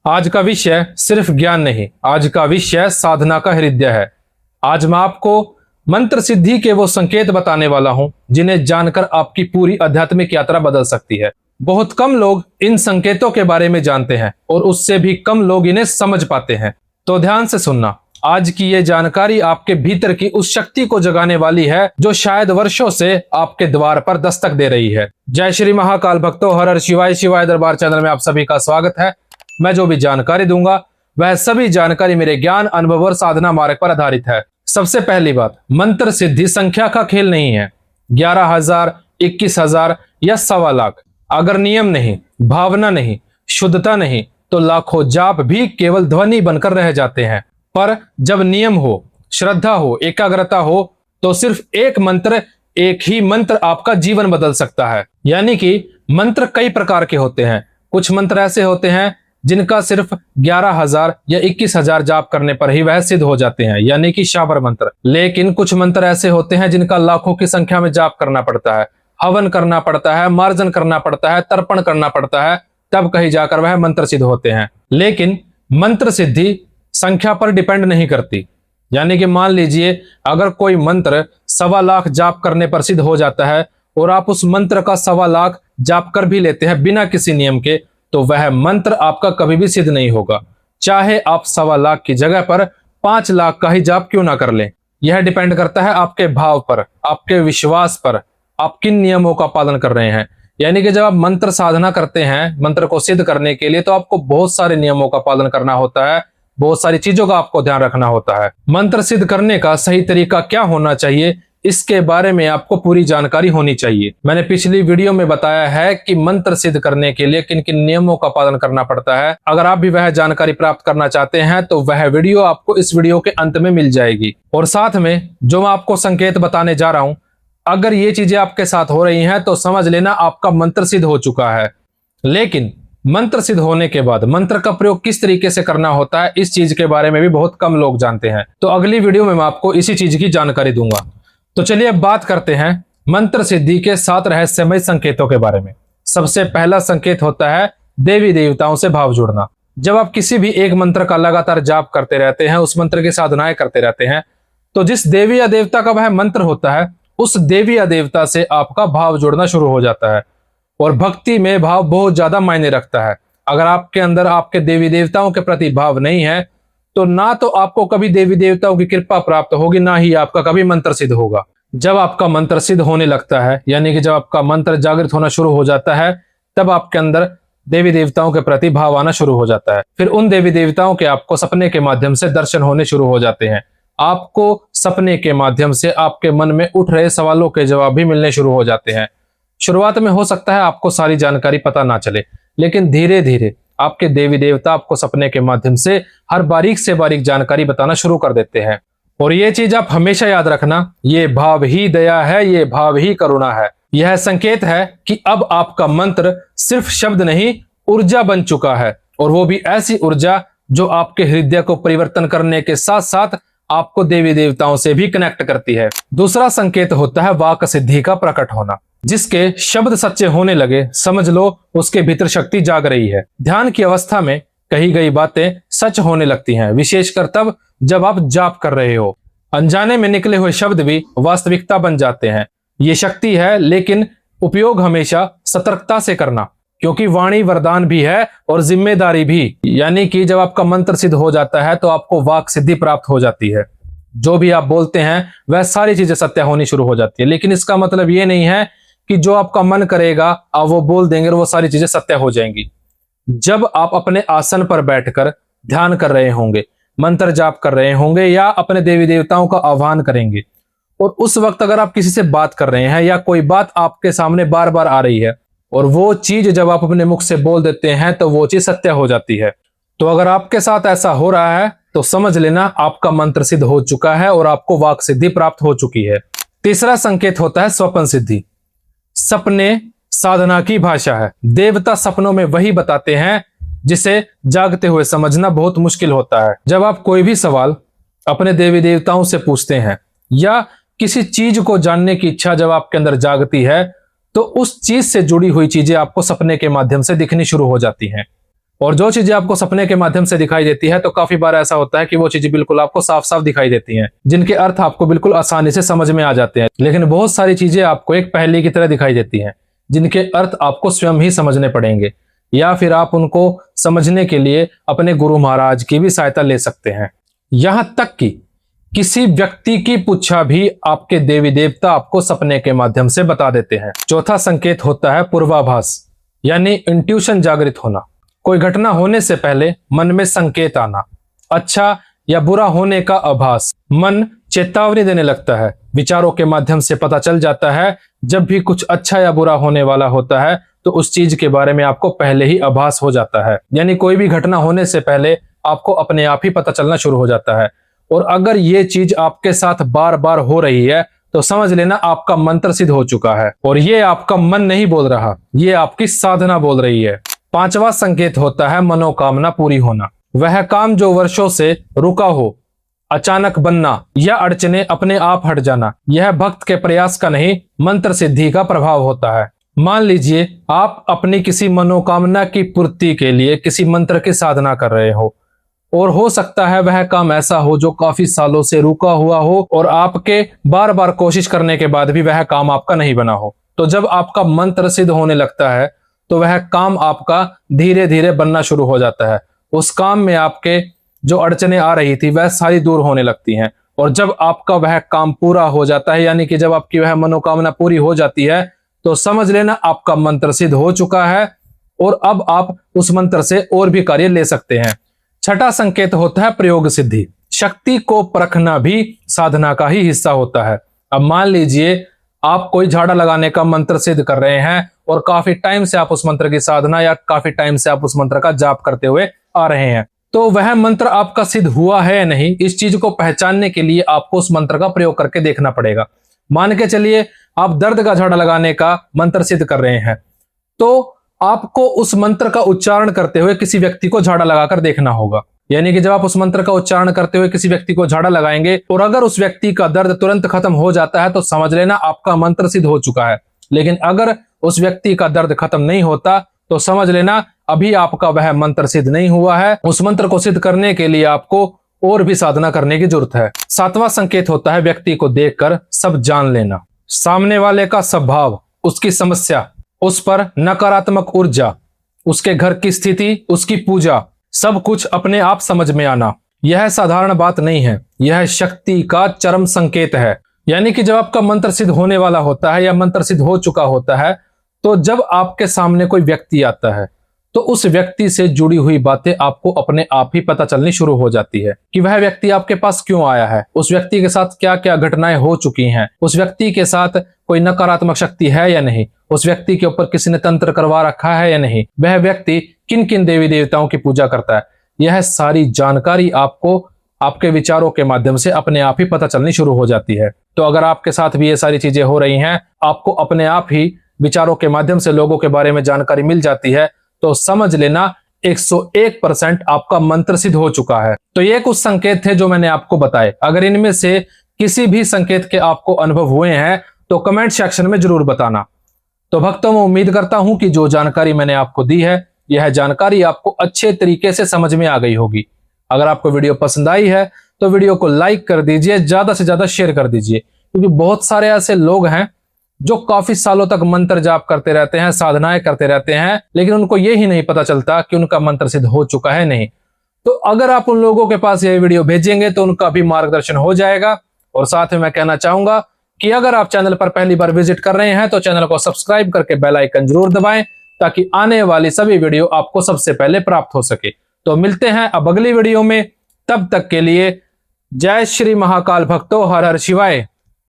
आज का विषय सिर्फ ज्ञान नहीं, आज का विषय साधना का हृदय है। आज मैं आपको मंत्र सिद्धि के वो संकेत बताने वाला हूं जिन्हें जानकर आपकी पूरी आध्यात्मिक यात्रा बदल सकती है। बहुत कम लोग इन संकेतों के बारे में जानते हैं और उससे भी कम लोग इन्हें समझ पाते हैं। तो ध्यान से सुनना, आज की ये जानकारी आपके भीतर की उस शक्ति को जगाने वाली है जो शायद वर्षों से आपके द्वार पर दस्तक दे रही है। जय श्री महाकाल भक्तों, हर हर शिवाय शिवाय दरबार चैनल में आप सभी का स्वागत है। मैं जो भी जानकारी दूंगा वह सभी जानकारी मेरे ज्ञान, अनुभव और साधना मार्ग पर आधारित है। सबसे पहली बात, मंत्र सिद्धि संख्या का खेल नहीं है। 11,000, 21,000 या 1,25,00,000 अगर नियम नहीं, भावना नहीं, शुद्धता नहीं तो लाखों जाप भी केवल ध्वनि बनकर रह जाते हैं। पर जब नियम हो, श्रद्धा हो, एकाग्रता हो तो सिर्फ एक मंत्र, एक ही मंत्र आपका जीवन बदल सकता है। यानी कि मंत्र कई प्रकार के होते हैं। कुछ मंत्र ऐसे होते हैं जिनका सिर्फ 11,000 या 21,000 जाप करने पर ही वह सिद्ध हो जाते हैं, यानी कि शाबर मंत्र। लेकिन कुछ मंत्र ऐसे होते हैं जिनका लाखों की संख्या में जाप करना पड़ता है, हवन करना पड़ता है, मार्जन करना पड़ता है, तर्पण करना पड़ता है, तब कहीं जाकर वह मंत्र सिद्ध होते हैं। लेकिन मंत्र सिद्धि संख्या पर डिपेंड नहीं करती। यानी कि मान लीजिए अगर कोई मंत्र 1,25,00,000 जाप करने पर सिद्ध हो जाता है और आप उस मंत्र का 1,25,00,000 जाप कर भी लेते हैं बिना किसी नियम के, तो वह मंत्र आपका कभी भी सिद्ध नहीं होगा, चाहे आप 1,25,00,000 की जगह पर 5,00,000 का ही जाप क्यों ना कर लें। यह डिपेंड करता है आपके भाव पर, आपके विश्वास पर, आप किन नियमों का पालन कर रहे हैं। यानी कि जब आप मंत्र साधना करते हैं मंत्र को सिद्ध करने के लिए, तो आपको बहुत सारे नियमों का पालन करना होता है, बहुत सारी चीजों का आपको ध्यान रखना होता है। मंत्र सिद्ध करने का सही तरीका क्या होना चाहिए, इसके बारे में आपको पूरी जानकारी होनी चाहिए। मैंने पिछली वीडियो में बताया है कि मंत्र सिद्ध करने के लिए किन किन नियमों का पालन करना पड़ता है। अगर आप भी वह जानकारी प्राप्त करना चाहते हैं तो वह वीडियो आपको इस वीडियो के अंत में मिल जाएगी। और साथ में जो मैं आपको संकेत बताने जा रहा हूं, अगर ये चीजें आपके साथ हो रही हैं तो समझ लेना आपका मंत्र सिद्ध हो चुका है। लेकिन मंत्र सिद्ध होने के बाद मंत्र का प्रयोग किस तरीके से करना होता है, इस चीज के बारे में भी बहुत कम लोग जानते हैं। तो अगली वीडियो में मैं आपको इसी चीज की जानकारी दूंगा। तो चलिए अब बात करते हैं मंत्र सिद्धि के 7 रहस्यमय संकेतों के बारे में। सबसे पहला संकेत होता है देवी देवताओं से भाव जुड़ना। जब आप किसी भी एक मंत्र का लगातार जाप करते रहते हैं, उस मंत्र की साधनाएं करते रहते हैं, तो जिस देवी या देवता का वह मंत्र होता है उस देवी या देवता से आपका भाव जुड़ना शुरू हो जाता है। और भक्ति में भाव बहुत ज्यादा मायने रखता है। अगर आपके अंदर आपके देवी देवताओं के प्रति भाव नहीं है तो ना तो आपको कभी देवी देवताओं की कृपा प्राप्त होगी, ना ही आपका कभी मंत्र सिद्ध होगा। जब आपका मंत्र सिद्ध होने लगता है, यानी कि जब आपका मंत्र जागृत होना शुरू हो जाता है, तब आपके अंदर देवी देवताओं के प्रति भाव आना शुरू हो जाता है। फिर उन देवी देवताओं के आपको सपने के माध्यम से दर्शन होने शुरू हो जाते हैं। आपको सपने के माध्यम से आपके मन में उठ रहे सवालों के जवाब भी मिलने शुरू हो जाते हैं। शुरुआत में हो सकता है आपको सारी जानकारी पता ना चले, लेकिन धीरे धीरे आपके देवी देवता आपको सपने के माध्यम से हर बारीक से बारीक जानकारी बताना शुरू कर देते हैं। और ये चीज आप हमेशा याद रखना, ये भाव ही दया है, ये भाव ही करुणा है। यह संकेत है कि अब आपका मंत्र सिर्फ शब्द नहीं, ऊर्जा बन चुका है। और वो भी ऐसी ऊर्जा जो आपके हृदय को परिवर्तन करने के साथ साथ आपको देवी देवताओं से भी कनेक्ट करती है। दूसरा संकेत होता है वाक सिद्धि का प्रकट होना। जिसके शब्द सच्चे होने लगे, समझ लो उसके भीतर शक्ति जाग रही है। ध्यान की अवस्था में कही गई बातें सच होने लगती हैं, विशेषकर तब जब आप जाप कर रहे हो। अनजाने में निकले हुए शब्द भी वास्तविकता बन जाते हैं। ये शक्ति है, लेकिन उपयोग हमेशा सतर्कता से करना, क्योंकि वाणी वरदान भी है और जिम्मेदारी भी। यानी कि जब आपका मंत्र सिद्ध हो जाता है तो आपको वाक सिद्धि प्राप्त हो जाती है। जो भी आप बोलते हैं वह सारी चीजें सत्य होनी शुरू हो जाती है। लेकिन इसका मतलब ये नहीं है कि जो आपका मन करेगा आप वो बोल देंगे और वो सारी चीजें सत्य हो जाएंगी। जब आप अपने आसन पर बैठकर ध्यान कर रहे होंगे, मंत्र जाप कर रहे होंगे या अपने देवी देवताओं का आह्वान करेंगे, और उस वक्त अगर आप किसी से बात कर रहे हैं या कोई बात आपके सामने बार बार आ रही है और वो चीज जब आप अपने मुख से बोल देते हैं तो वो चीज सत्य हो जाती है। तो अगर आपके साथ ऐसा हो रहा है तो समझ लेना आपका मंत्र सिद्ध हो चुका है और आपको वाक सिद्धि प्राप्त हो चुकी है। तीसरा संकेत होता है स्वप्न सिद्धि। सपने साधना की भाषा है। देवता सपनों में वही बताते हैं जिसे जागते हुए समझना बहुत मुश्किल होता है। जब आप कोई भी सवाल अपने देवी देवताओं से पूछते हैं या किसी चीज को जानने की इच्छा जब आपके अंदर जागती है, तो उस चीज से जुड़ी हुई चीजें आपको सपने के माध्यम से दिखनी शुरू हो जाती हैं। और जो चीजें आपको सपने के माध्यम से दिखाई देती है तो काफी बार ऐसा होता है कि वो चीजें बिल्कुल आपको साफ साफ दिखाई देती हैं, जिनके अर्थ आपको बिल्कुल आसानी से समझ में आ जाते हैं। लेकिन बहुत सारी चीजें आपको एक पहेली की तरह दिखाई देती हैं, जिनके अर्थ आपको स्वयं ही समझने पड़ेंगे, या फिर आप उनको समझने के लिए अपने गुरु महाराज की भी सहायता ले सकते हैं। यहां तक कि किसी व्यक्ति की पुच्छा भी आपके देवी देवता आपको सपने के माध्यम से बता देते हैं। चौथा संकेत होता है पूर्वाभास, यानी इंट्यूशन जागृत होना। कोई घटना होने से पहले मन में संकेत आना, अच्छा या बुरा होने का आभास। मन चेतावनी देने लगता है, विचारों के माध्यम से पता चल जाता है। जब भी कुछ अच्छा या बुरा होने वाला होता है तो उस चीज के बारे में आपको पहले ही आभास हो जाता है, यानी कोई भी घटना होने से पहले आपको अपने आप ही पता चलना शुरू हो जाता है। और अगर ये चीज आपके साथ बार बार हो रही है तो समझ लेना आपका मंत्र सिद्ध हो चुका है, और ये आपका मन नहीं बोल रहा, ये आपकी साधना बोल रही है। पांचवा संकेत होता है मनोकामना पूरी होना। वह काम जो वर्षों से रुका हो अचानक बनना या अड़चने अपने आप हट जाना, यह भक्त के प्रयास का नहीं, मंत्र सिद्धि का प्रभाव होता है। मान लीजिए आप अपनी किसी मनोकामना की पूर्ति के लिए किसी मंत्र की साधना कर रहे हो, और हो सकता है वह काम ऐसा हो जो काफी सालों से रुका हुआ हो, और आपके बार बार कोशिश करने के बाद भी वह काम आपका नहीं बना हो। तो जब आपका मंत्र सिद्ध होने लगता है तो वह काम आपका धीरे धीरे बनना शुरू हो जाता है। उस काम में आपके जो अड़चने आ रही थी वह सारी दूर होने लगती हैं, और जब आपका वह काम पूरा हो जाता है, यानी कि जब आपकी वह मनोकामना पूरी हो जाती है, तो समझ लेना आपका मंत्र सिद्ध हो चुका है, और अब आप उस मंत्र से और भी कार्य ले सकते हैं। छठा संकेत होता है प्रयोग सिद्धि। शक्ति को परखना भी साधना का ही हिस्सा होता है। अब मान लीजिए आप कोई झाड़ा लगाने का मंत्र सिद्ध कर रहे हैं, और काफी टाइम से आप उस मंत्र की साधना या काफी टाइम से आप उस मंत्र का जाप करते हुए आ रहे हैं, तो वह मंत्र आपका सिद्ध हुआ है या नहीं, इस चीज को पहचानने के लिए आपको उस मंत्र का प्रयोग करके देखना पड़ेगा। मान के चलिए आप दर्द का झाड़ा लगाने का मंत्र सिद्ध कर रहे हैं, तो आपको उस मंत्र का उच्चारण करते हुए किसी व्यक्ति को झाड़ा लगाकर देखना होगा। यानी कि जब आप उस मंत्र का उच्चारण करते हुए किसी व्यक्ति को झाड़ा लगाएंगे और अगर उस व्यक्ति का दर्द तुरंत खत्म हो जाता है तो समझ लेना आपका मंत्र सिद्ध हो चुका है। लेकिन अगर उस व्यक्ति का दर्द खत्म नहीं होता तो समझ लेना अभी आपका वह मंत्र सिद्ध नहीं हुआ है। उस मंत्र को सिद्ध करने के लिए आपको और भी साधना करने की जरूरत है। सातवां संकेत होता है व्यक्ति को देखकर सब जान लेना। सामने वाले का स्वभाव, उसकी समस्या, उस पर नकारात्मक ऊर्जा, उसके घर की स्थिति, उसकी पूजा, सब कुछ अपने आप समझ में आना, यह साधारण बात नहीं है, यह शक्ति का चरम संकेत है। यानी कि जब आपका मंत्र सिद्ध होने वाला होता है या मंत्र सिद्ध हो चुका होता है, तो जब आपके सामने कोई व्यक्ति आता है तो उस व्यक्ति से जुड़ी हुई बातें आपको अपने आप ही पता चलनी शुरू हो जाती है कि वह व्यक्ति आपके पास क्यों आया है, उस व्यक्ति के साथ क्या क्या घटनाएं हो चुकी हैं, उस व्यक्ति के साथ कोई नकारात्मक शक्ति है या नहीं, उस व्यक्ति के ऊपर किसी ने तंत्र करवा रखा है या नहीं, वह व्यक्ति किन किन देवी देवताओं की पूजा करता है। यह सारी जानकारी आपको आपके विचारों के माध्यम से अपने आप ही पता चलनी शुरू हो जाती है। तो अगर आपके साथ भी ये सारी चीजें हो रही हैं, आपको अपने आप ही विचारों के माध्यम से लोगों के बारे में जानकारी मिल जाती है, तो समझ लेना 101% आपका मंत्र सिद्ध हो चुका है। तो ये कुछ संकेत थे जो मैंने आपको बताए। अगर इनमें से किसी भी संकेत के आपको अनुभव हुए हैं तो कमेंट सेक्शन में जरूर बताना। तो भक्तों, मैं उम्मीद करता हूं कि जो जानकारी मैंने आपको दी है, यह जानकारी आपको अच्छे तरीके से समझ में आ गई होगी। अगर आपको वीडियो पसंद आई है तो वीडियो को लाइक कर दीजिए, ज्यादा से ज्यादा शेयर कर दीजिए, क्योंकि बहुत सारे ऐसे लोग हैं जो काफी सालों तक मंत्र जाप करते रहते हैं, साधनाएं करते रहते हैं, लेकिन उनको ये ही नहीं पता चलता कि उनका मंत्र सिद्ध हो चुका है नहीं। तो अगर आप उन लोगों के पास ये वीडियो भेजेंगे तो उनका भी मार्गदर्शन हो जाएगा। और साथ में मैं कहना चाहूंगा कि अगर आप चैनल पर पहली बार विजिट कर रहे हैं तो चैनल को सब्सक्राइब करके बेल आइकन जरूर दबाएं, ताकि आने वाली सभी वीडियो आपको सबसे पहले प्राप्त हो सके। तो मिलते हैं अब अगली वीडियो में, तब तक के लिए जय श्री महाकाल भक्तों, हर हर शिवाय।